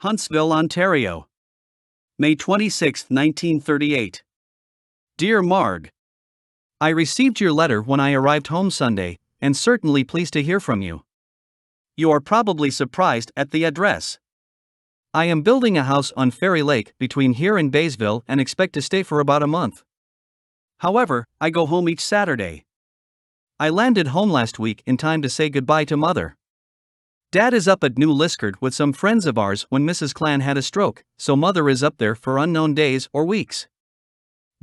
Huntsville, Ontario. May 26, 1938. Dear Marg, I received your letter when I arrived home Sunday, and certainly pleased to hear from you. You are probably surprised at the address. I am building a house on Ferry Lake between here and Baysville and expect to stay for about a month. However, I go home each Saturday. I landed home last week in time to say goodbye to Mother. Dad is up at New Liskeard with some friends of ours when Mrs. Clan had a stroke, so Mother is up there for unknown days or weeks.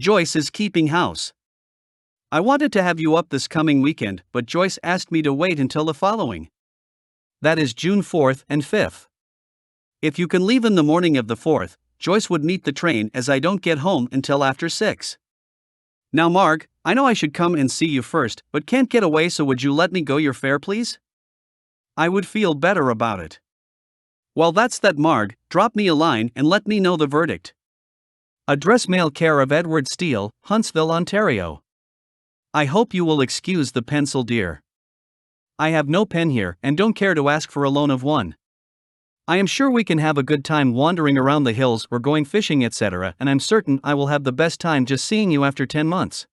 Joyce is keeping house. I wanted to have you up this coming weekend, but Joyce asked me to wait until the following. That is June 4th and 5th. If you can leave in the morning of the 4th, Joyce would meet the train as I don't get home until after 6. Now Marg, I know I should come and see you first, but can't get away, so would you let me go your fare please? I would feel better about it. Well, that's that, Marg. Drop me a line and let me know the verdict. Address mail care of Edward Steele, Huntsville, Ontario. I hope you will excuse the pencil, dear. I have no pen here and don't care to ask for a loan of one. I am sure we can have a good time wandering around the hills or going fishing, etc., and I'm certain I will have the best time just seeing you after 10 months.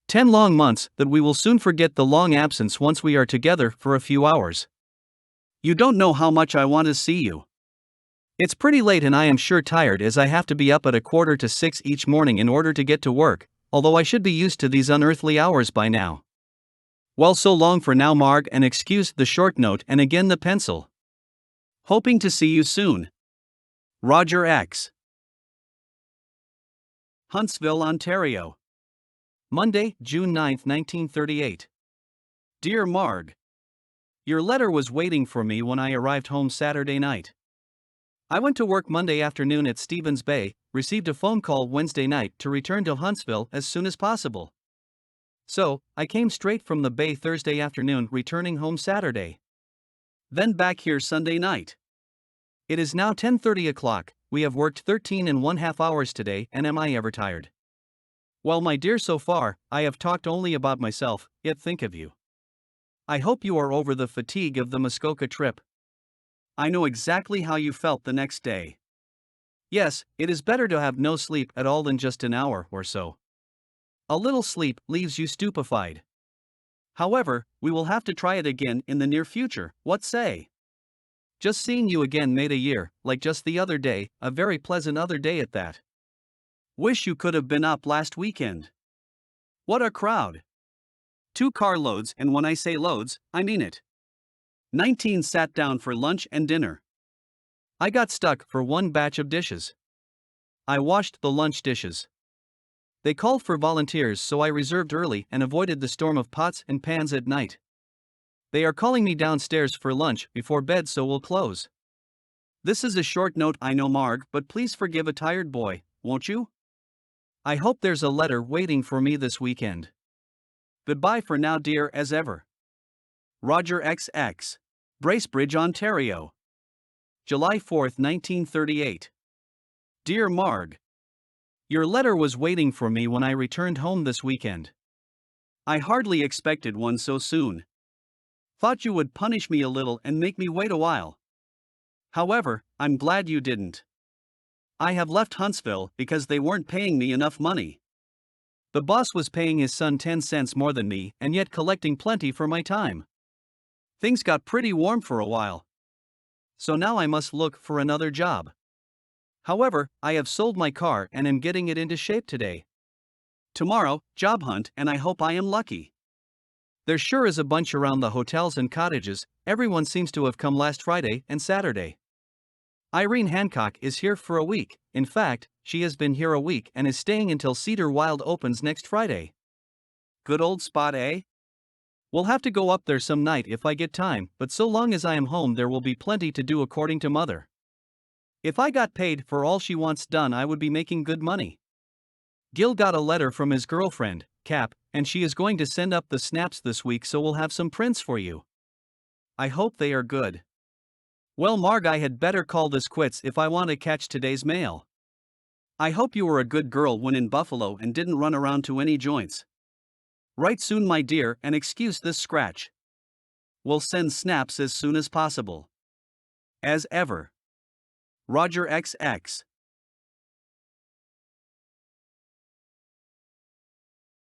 10 long months that we will soon forget the long absence once we are together for a few hours. You don't know how much I want to see you. It's pretty late and I am sure tired, as I have to be up at 5:45 each morning in order to get to work, although I should be used to these unearthly hours by now. Well, so long for now, Marg, and excuse the short note and again the pencil. Hoping to see you soon. Roger X. Huntsville, Ontario. Monday, June 9, 1938. Dear Marg, your letter was waiting for me when I arrived home Saturday night. I went to work Monday afternoon at Stevens Bay, received a phone call Wednesday night to return to Huntsville as soon as possible. So, I came straight from the Bay Thursday afternoon, returning home Saturday. Then back here Sunday night. It is now 10:30 o'clock, we have worked 13½ hours today, and am I ever tired? Well, my dear, so far, I have talked only about myself, yet think of you. I hope you are over the fatigue of the Muskoka trip. I know exactly how you felt the next day. Yes, it is better to have no sleep at all than just an hour or so. A little sleep leaves you stupefied. However, we will have to try it again in the near future, what say? Just seeing you again made a year, like just the other day, a very pleasant other day at that. Wish you could have been up last weekend. What a crowd! 2 carloads, and when I say loads, I mean it. 19 sat down for lunch and dinner. I got stuck for one batch of dishes. I washed the lunch dishes. They called for volunteers, so I reserved early and avoided the storm of pots and pans at night. They are calling me downstairs for lunch before bed, so we'll close. This is a short note, I know, Marg, but please forgive a tired boy, won't you? I hope there's a letter waiting for me this weekend. Goodbye for now, dear, as ever. Roger XX. Bracebridge, Ontario. July 4, 1938. Dear Marg, your letter was waiting for me when I returned home this weekend. I hardly expected one so soon. Thought you would punish me a little and make me wait a while. However, I'm glad you didn't. I have left Huntsville because they weren't paying me enough money. The boss was paying his son 10 cents more than me and yet collecting plenty for my time. Things got pretty warm for a while. So now I must look for another job. However, I have sold my car and am getting it into shape today. Tomorrow, job hunt, and I hope I am lucky. There sure is a bunch around the hotels and cottages. Everyone seems to have come last Friday and Saturday. Irene Hancock is here for a week. In fact, she has been here a week and is staying until Cedar Wild opens next Friday. Good old spot, eh? We'll have to go up there some night if I get time, but so long as I am home there will be plenty to do, according to Mother. If I got paid for all she wants done, I would be making good money. Gil got a letter from his girlfriend, Cap, and she is going to send up the snaps this week, so we'll have some prints for you. I hope they are good. Well, Marg, I had better call this quits if I want to catch today's mail. I hope you were a good girl when in Buffalo and didn't run around to any joints. Write soon, my dear, and excuse this scratch. We'll send snaps as soon as possible. As ever. Roger XX.